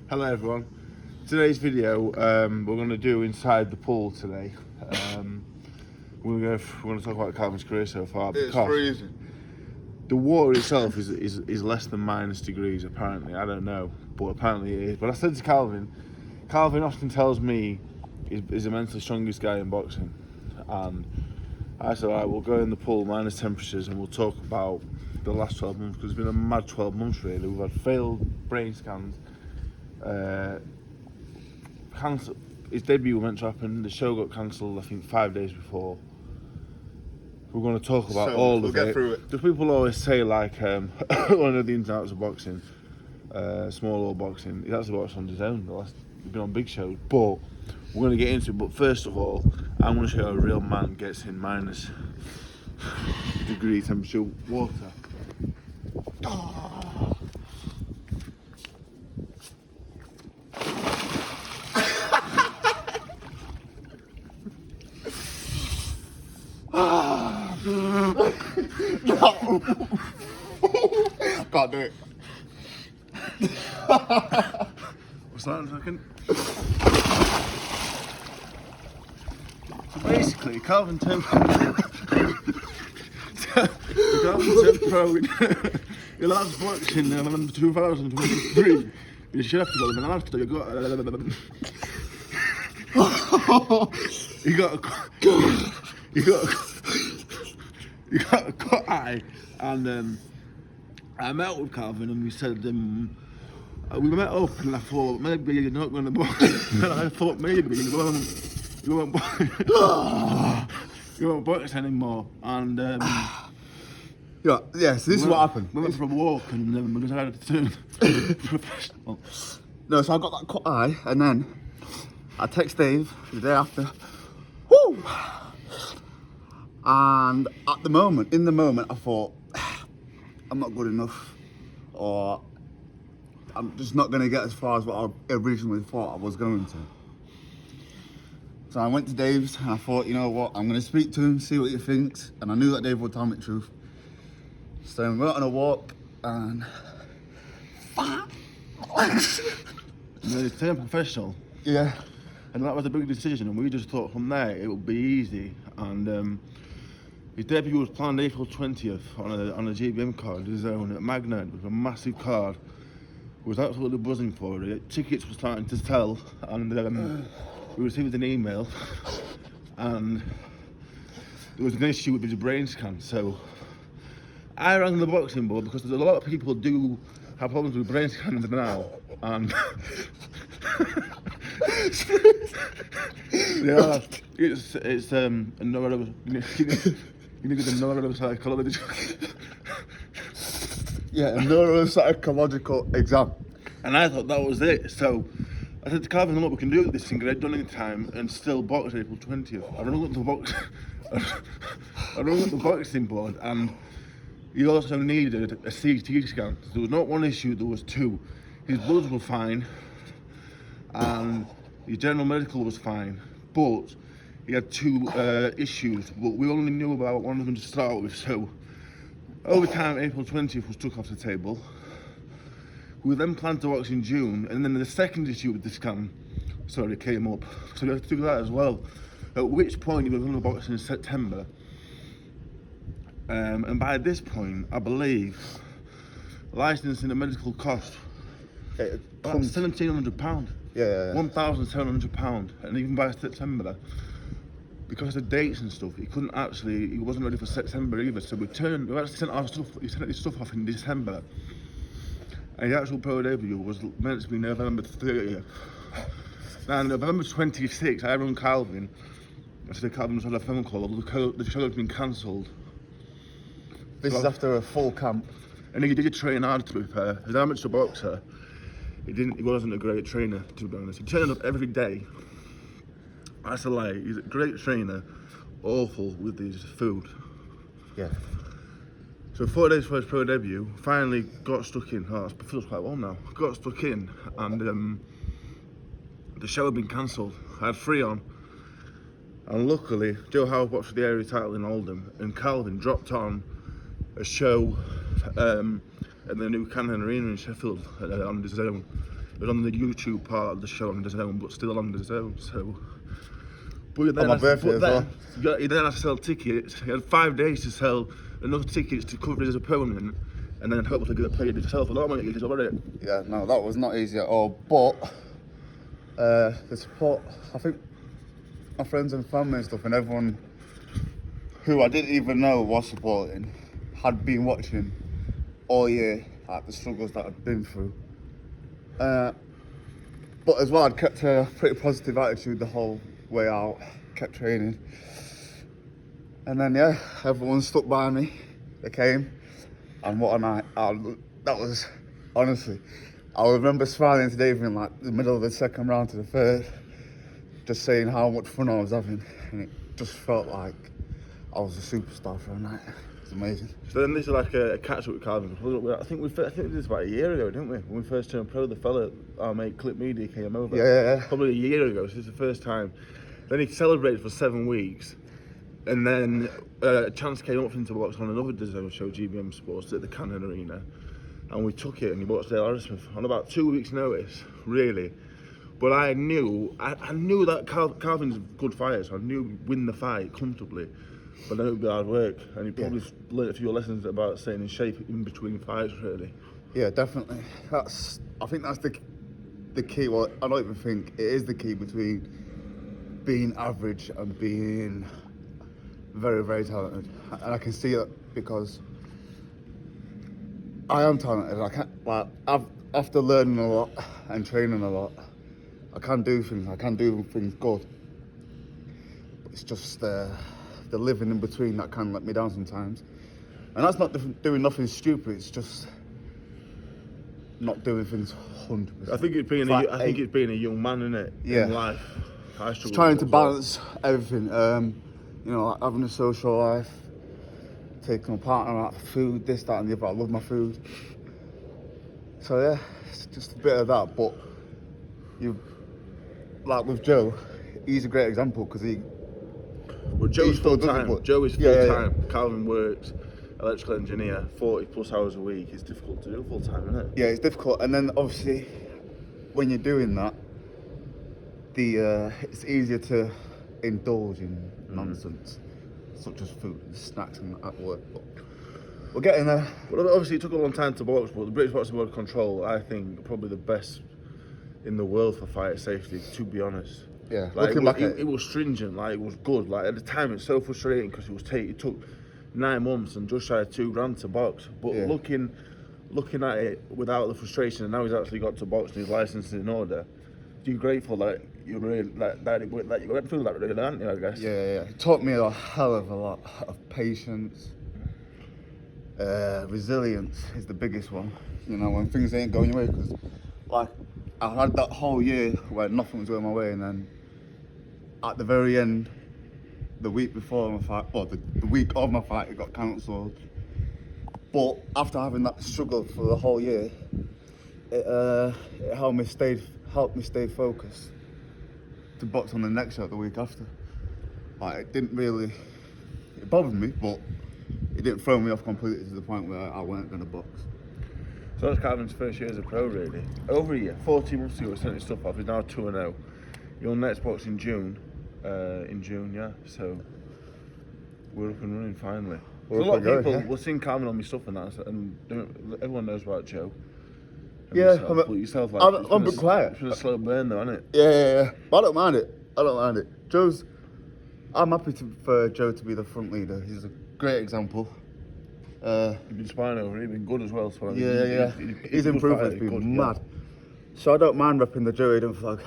Hello everyone. Today's video we're going to do inside the pool today. We're going to talk about Calvin's career so far. It's freezing. The water itself is less than -degrees apparently. I don't know, but apparently it is. But I said to Calvin often tells me he's the mentally strongest guy in boxing, and I said, alright, we'll go in the pool, minus temperatures, and we'll talk about the last 12 months, because it's been a mad 12 months really. We've had failed brain scans, his debut was meant to happen, the show got cancelled I think 5 days before. We're going to talk about all of it. We'll get through it. The people always say like, I know the ins and outs of boxing, small or boxing. He's actually watched on his own. He's been on big shows, but we're going to get into it. But first of all, I'm going to show you how a real man gets in -degree temperature water. No. Can't do it. What's that in a second? So basically, Calvin turned pro in last boxing in November 2023. You should have to go to the last. You got a cut eye, and I met with Calvin and we said we met up and I thought maybe you're not going to box. I thought maybe you won't box anymore, and Yes, this is what happened. We went for a walk and we decided to turn professional. No, so I got that cut eye, and then I text Dave the day after. Woo! And in the moment, I thought, I'm not good enough, or I'm just not going to get as far as what I originally thought I was going to. So I went to Dave's and I thought, you know what, I'm going to speak to him, see what he thinks, and I knew that Dave would tell me the truth. So we went on a walk and They turned professional. yeah. And that was a big decision, and we just thought from there it would be easy. And his debut was planned April 20th on a GBM card, his own at Magnet. It was a massive card. We was absolutely buzzing for it. Tickets were starting to sell, and we received an email, and there was an issue with his brain scan. So I rang the boxing board, because there's a lot of people do have problems with brain scans now, and yeah, it's a neuro. You need a neuropsychologist. Yeah, a neuropsychological exam. And I thought that was it. So I said to Calvin, look, we can do this and get it done in time and still box April 20th. I rung up the boxing board, and he also needed a CT scan. So there was not one issue, there was two. His bloods were fine, and his general medical was fine, but he had two issues, but we only knew about one of them to start with. So over time, April 20th was took off the table. We then planned to box in June, and then the second issue with the scan came up, so we had to do that as well. At which point we were going to box in September, and by this point, I believe licensing and medical cost about £1,700. Yeah. £1,700, and even by September, because of dates and stuff, he wasn't ready for September either. So we actually sent our stuff. He sent his stuff off in December, and the actual pro debut was meant to be November 30th. Now, November 26th, I rang Calvin. I said Calvin was on a phone call. The show had been cancelled. This is after a full camp. And he did train hard, to be fair. As an amateur boxer, he wasn't a great trainer, to be honest. He trained up every day. That's a lie. He's a great trainer, awful with his food. Yeah. So 4 days for his pro debut, finally got stuck in. Oh, it feels quite well now. Got stuck in, and the show had been cancelled. I had 3 on, and luckily Joe Howard watched the area title in Oldham, and Calvin dropped on a show at the new Cannon Arena in Sheffield on his own. It was on the YouTube part of the show on the zone, but still on the zone. So, but then On my birthday as well. You then had to sell tickets. You had 5 days to sell enough tickets to cover his opponent, and then hopefully get paid yourself a lot of money. Because already. Yeah, no, that was not easy at all. But the support, I think my friends and family and stuff, and everyone who I didn't even know was supporting, had been watching all year at the struggles that I'd been through. But as well, I'd kept a pretty positive attitude the whole way out, kept training. And then, yeah, everyone stuck by me. They came, and what a night. That was, honestly, I remember smiling to David in like the middle of the second round to the third, just saying how much fun I was having, and it just felt like I was a superstar for a night. It was amazing. So then this is like a catch up with Calvin. I think we did this about a year ago, didn't we? When we first turned pro, the fella, our mate Clip Media, came over. Yeah. Probably a year ago, so it's the first time. Then he celebrated for 7 weeks, and then a chance came up for him to watch on another design show, GBM Sports, at the Cannon Arena, and we took it, and he watched Dale Harrismith on about 2 weeks' notice, really. But I knew that Calvin's a good fighter, so I knew he'd win the fight comfortably. But then it would be hard work, and he probably learned a few lessons about staying in shape in between fights, really. Yeah, definitely. I think that's the key. Well, I don't even think it is the key between being average and being very, very talented. And I can see that because I am talented. After learning a lot and training a lot, I can do things good. But it's just the living in between that can let me down sometimes. And that's not doing nothing stupid, it's just not doing things 100%. I think it's being a young man, innit? Yeah. In life. Just trying to balance everything. Like having a social life, taking my partner out for food, this, that and the other. I love my food. So yeah, it's just a bit of that. But like with Joe, he's a great example because Joe's full time. Joe is full time. Yeah. Calvin works, electrical engineer, 40 plus hours a week. It's difficult to do full time, isn't it? Yeah, it's difficult. And then obviously, when you're doing that, it's easier to indulge in nonsense, such as food and snacks and at work. But we're getting there. Well, obviously, it took a long time to box, but the British Boxing Board Control, I think, probably the best in the world for fighter safety, to be honest. Yeah, like, it was stringent, like it was good. Like at the time, it's so frustrating because it took 9 months and just shy of $2,000 to box. But looking at it without the frustration, and now he's actually got to box and his license is in order. You're grateful that you really that you went through that, really, aren't you? I guess. Yeah. It taught me a hell of a lot of patience. Resilience is the biggest one. You know, when things ain't going your way, because like I had that whole year where nothing was going my way, and then at the very end, the week before my fight, or the week of my fight, it got cancelled. But after having that struggle for the whole year, it helped me stay focused to box on the next show the week after. Like it bothered me, but it didn't throw me off completely to the point where I weren't going to box. So that's Calvin's first year as a pro, really. Over a year, 14 months ago, he sent his stuff off. He's now 2-0. Your next box in June. So we're up and running finally. A lot of people will sing Calvin on my stuff and that, and everyone knows about Joe. Yeah, I'm a bit quiet. It's been a slow burn though, isn't it? Yeah. But I don't mind it. I'm happy for Joe to be the front leader. He's a great example. You've been sparring over, he's been good as well. So His improvement has been mad. So I don't mind repping the Joe Hayden flag.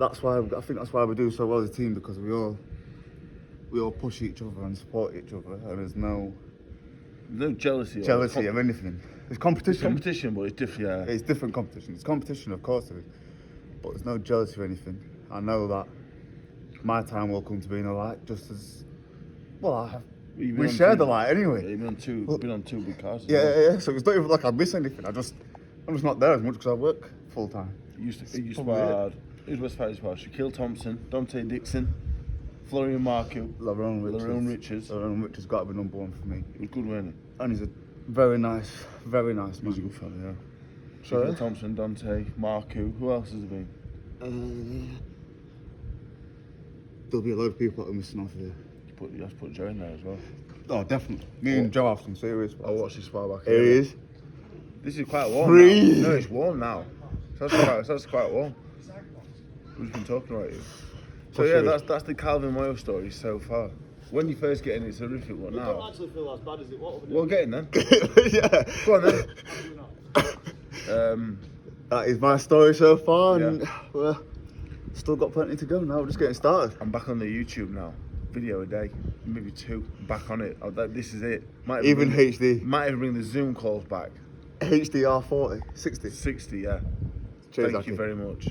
I think that's why we do so well as a team, because we all push each other and support each other, and there's no jealousy of anything. It's competition. It's competition, but it's different. Yeah. It's different competition. It's competition, of course, but there's no jealousy or anything. I know that my time will come to be in the light, just as well. We share the light anyway. Yeah, you've been on two big cars. Yeah. So it's not even like I miss anything. I'm just not there as much because I work full time. You sparred. Who's best fighters sparred? Shaquille Thompson, Dante Dixon, Florian Marco, Lerone Richards. Lerone Richards got to be number one for me. He was good, wasn't he? And he's a very nice man. He's a good fella, yeah. Sorry? Nicola Thompson, Dante, Marku. Who else has there been? There'll be a load of people that are missing off here. You have to put Joe in there as well. Oh, definitely. Me and Joe have some serious. I'll watch this spar back Here he is. This is quite warm Freeze. now. No, it's warm now. It's actually quite warm. We've been talking about you. So yeah, that's the Calvin Moyo story so far. When you first get in, it's horrific. What now? I don't actually feel as bad as it was. Well, get in then. Yeah. Go on then. That is my story so far, and Yeah. well, still got plenty to go now. We're just getting started. I'm back on the YouTube now. Video a day, maybe 2. Back on it. This is it. Might Even bring HD. Might even bring the Zoom calls back. HDR 40, 60. 60, yeah. Cheers, Thank you Aki. very much.